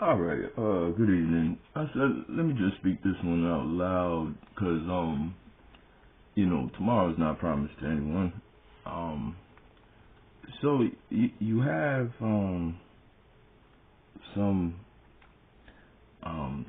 All right. Good evening. I said, let me just speak this one out loud, cause tomorrow's not promised to anyone. Um, so you have some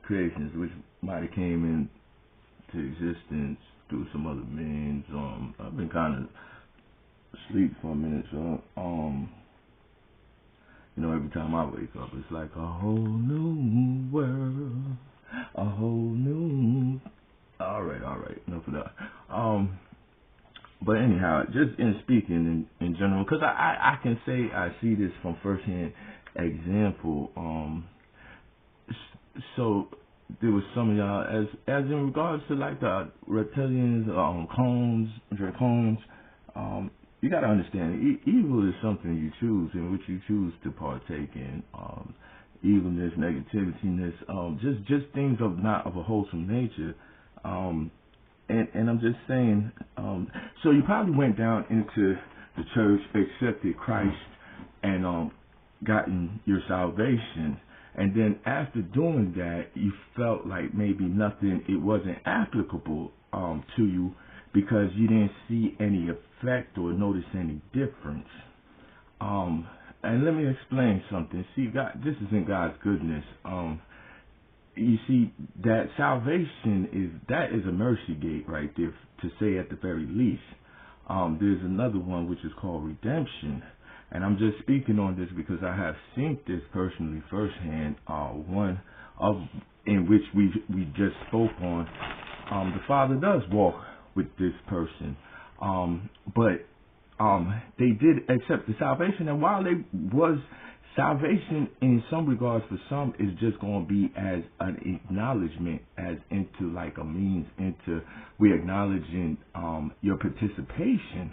creations which might have came into existence through some other means. I've been kind of asleep for a minute, so every time I wake up, it's like a whole new world, a whole new. All right, enough of that. But anyhow, just in speaking in general, because I can say I see this from firsthand example. So there was some of y'all as in regards to like the reptilians, clones, draconians. You got to understand, evil is something you choose, in which you choose to partake in. Evilness, negativityness, just things of not of a wholesome nature. And I'm just saying, so you probably went down into the church, accepted Christ, and gotten your salvation. And then after doing that, you felt like maybe it wasn't applicable to you because you didn't see any effect or notice any difference. And let me explain something. See, God, this isn't God's goodness. You see, that salvation is a mercy gate right there, to say at the very least. There's another one which is called redemption, and I'm just speaking on this because I have seen this personally firsthand. One of in which we just spoke on. The Father does walk with this person, but they did accept the salvation, and while they was salvation in some regards for some is just going to be as an acknowledgement, as into like a means into we acknowledging your participation,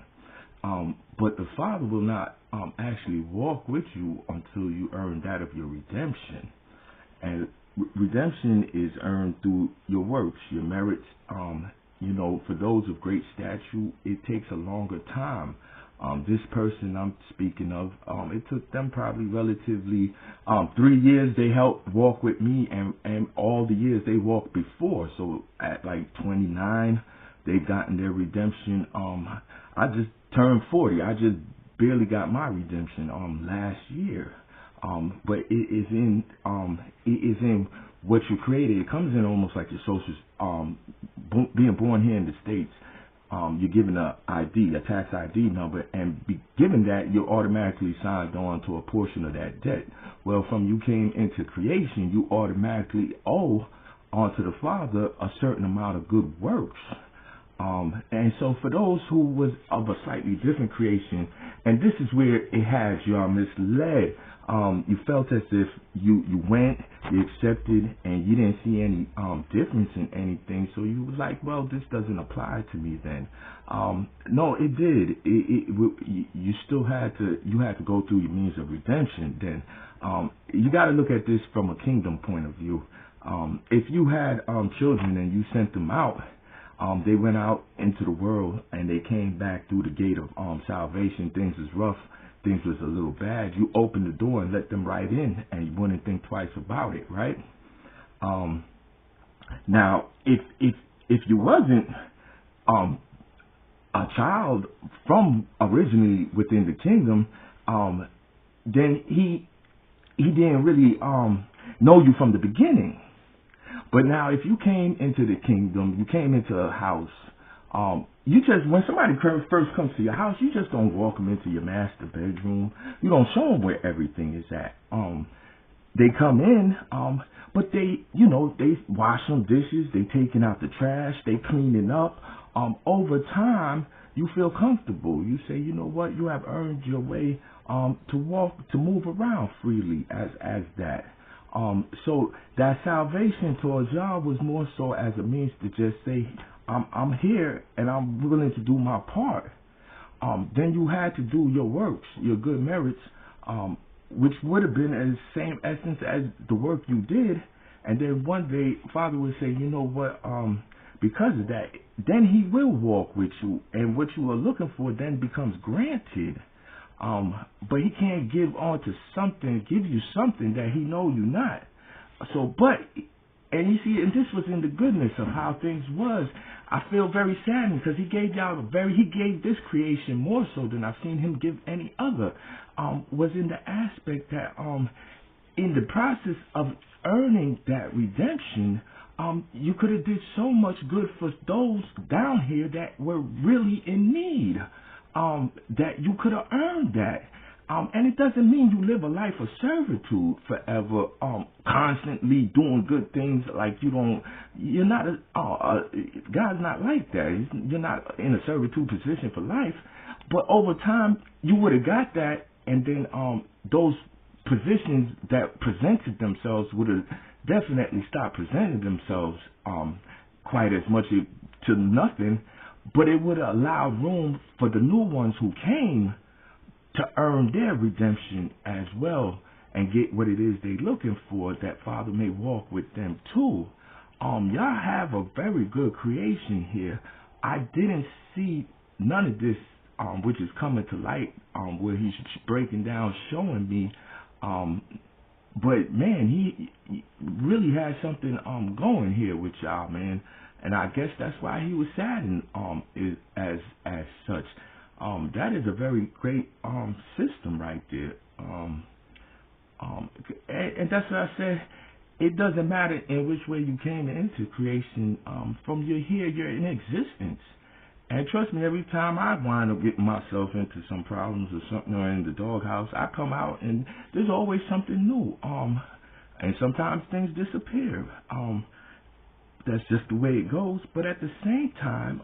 but the Father will not actually walk with you until you earn that of your redemption. And redemption is earned through your works, your merits. For those of great stature, it takes a longer time. This person I'm speaking of, it took them probably relatively 3 years they helped walk with me, and all the years they walked before. So at like 29, they've gotten their redemption. I just turned 40. I just barely got my redemption last year. But it is in what you created. It comes in almost like your social, being born here in the States. You're given a ID, a tax ID number, and given that, you're automatically signed on to a portion of that debt. Well, from you came into creation, you automatically owe onto the Father a certain amount of good works. And so for those who was of a slightly different creation, and this is where it has you are misled. You felt as if you went, you accepted, and you didn't see any difference in anything. So you was like, well, this doesn't apply to me then. No, it did. You still had to go through your means of redemption. Then you got to look at this from a kingdom point of view. If you had children and you sent them out, they went out into the world and they came back through the gate of salvation. Things was rough. Things was a little bad. You opened the door and let them right in, and you wouldn't think twice about it, right? Now, if you wasn't a child from originally within the kingdom, then he didn't really know you from the beginning. But now, if you came into the kingdom, you came into a house, you just, when somebody first comes to your house, you just don't walk them into your master bedroom. You don't show them where everything is at. They come in, but they wash some dishes, they taking out the trash, they cleaning up. Over time, you feel comfortable. You say, you know what, you have earned your way to move around freely as that. So that salvation towards y'all was more so as a means to just say, I'm here and I'm willing to do my part. Then you had to do your works, your good merits, which would have been the same essence as the work you did. And then one day, Father would say, you know what, because of that, then he will walk with you, and what you are looking for then becomes granted. But he can't give you something that he know you not. But and you see, and this was in the goodness of how things was. I feel very saddened because he gave this creation more so than I've seen him give any other. Was in the aspect that in the process of earning that redemption, you could have did so much good for those down here that were really in need. That you could have earned that. And it doesn't mean you live a life of servitude forever, constantly doing good things like you're not, God's not like that. You're not in a servitude position for life. But over time, you would have got that, and then those positions that presented themselves would have definitely stopped presenting themselves quite as much to nothing, but it would have allowed room for the new ones who came to earn their redemption as well and get what it is they're looking for, that Father may walk with them too. Y'all have a very good creation here. I didn't see none of this, which is coming to light, where he's breaking down, showing me. But man, he really has something going here with y'all, man. And I guess that's why he was saddened as such. That is a very great system right there. And that's what I said. It doesn't matter in which way you came into creation. From you're here, you're in existence. And trust me, every time I wind up getting myself into some problems or something, or in the doghouse, I come out and there's always something new. And sometimes things disappear. That's just the way it goes. But at the same time,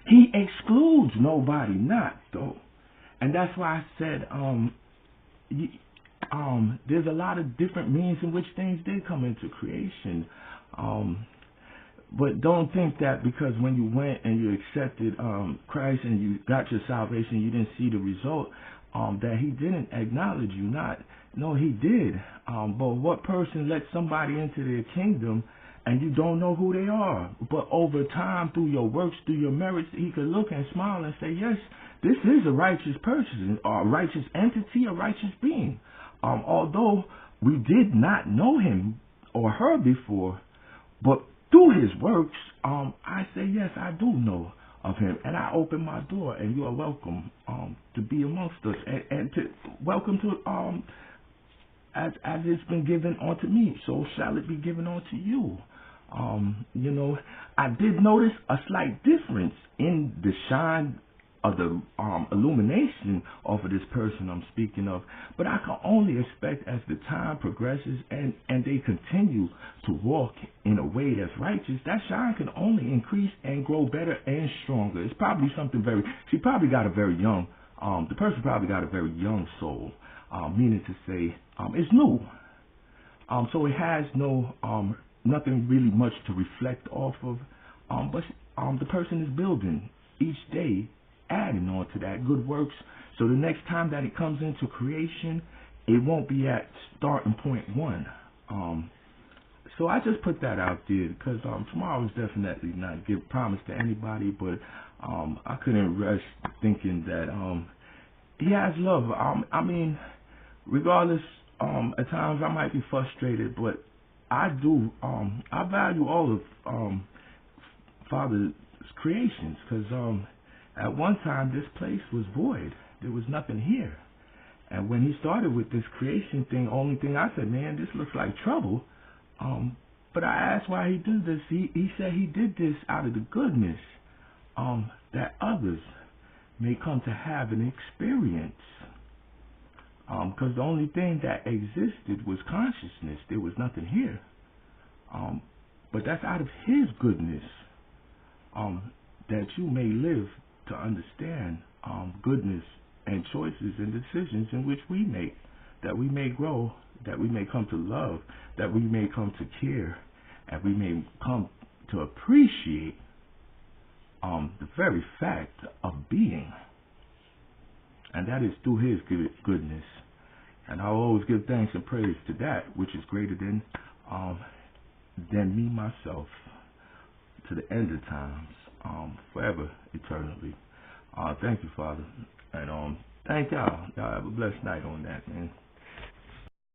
he excludes nobody not, though. And that's why I said there's a lot of different means in which things did come into creation. But don't think that because when you went and you accepted Christ and you got your salvation, you didn't see the result, that he didn't acknowledge you not. No, he did. But what person lets somebody into their kingdom and you don't know who they are? But over time, through your works, through your merits, he could look and smile and say, yes, this is a righteous person, or a righteous entity, a righteous being. Although we did not know him or her before, but through his works, I say, yes, I do know of him. And I open my door, and you are welcome to be amongst us. And to welcome to, as it's been given unto me, so shall it be given unto you. I did notice a slight difference in the shine of the illumination of this person I'm speaking of, but I can only expect as the time progresses and they continue to walk in a way that's righteous, that shine can only increase and grow better and stronger. It's probably something she probably got a very young, the person probably got a very young soul, meaning to say, it's new. So it has nothing really much to reflect off of, but the person is building each day, adding on to that good works, so the next time that it comes into creation, it won't be at starting point one. So I just put that out there because tomorrow is definitely not give promise to anybody, but I couldn't rest thinking that he has love. I mean, regardless, at times I might be frustrated, but I do. I value all of Father's creations because at one time this place was void. There was nothing here. And when he started with this creation thing, only thing I said, man, this looks like trouble. But I asked why he did this. He said he did this out of the goodness that others may come to have an experience. Because the only thing that existed was consciousness. There was nothing here. But that's out of his goodness that you may live to understand goodness and choices and decisions in which we make, that we may grow, that we may come to love, that we may come to care, and we may come to appreciate the very fact of being. And that is through his goodness. And I'll always give thanks and praise to that which is greater than me, myself, to the end of times, forever, eternally. Thank you, Father. And thank y'all. Y'all have a blessed night on that, man.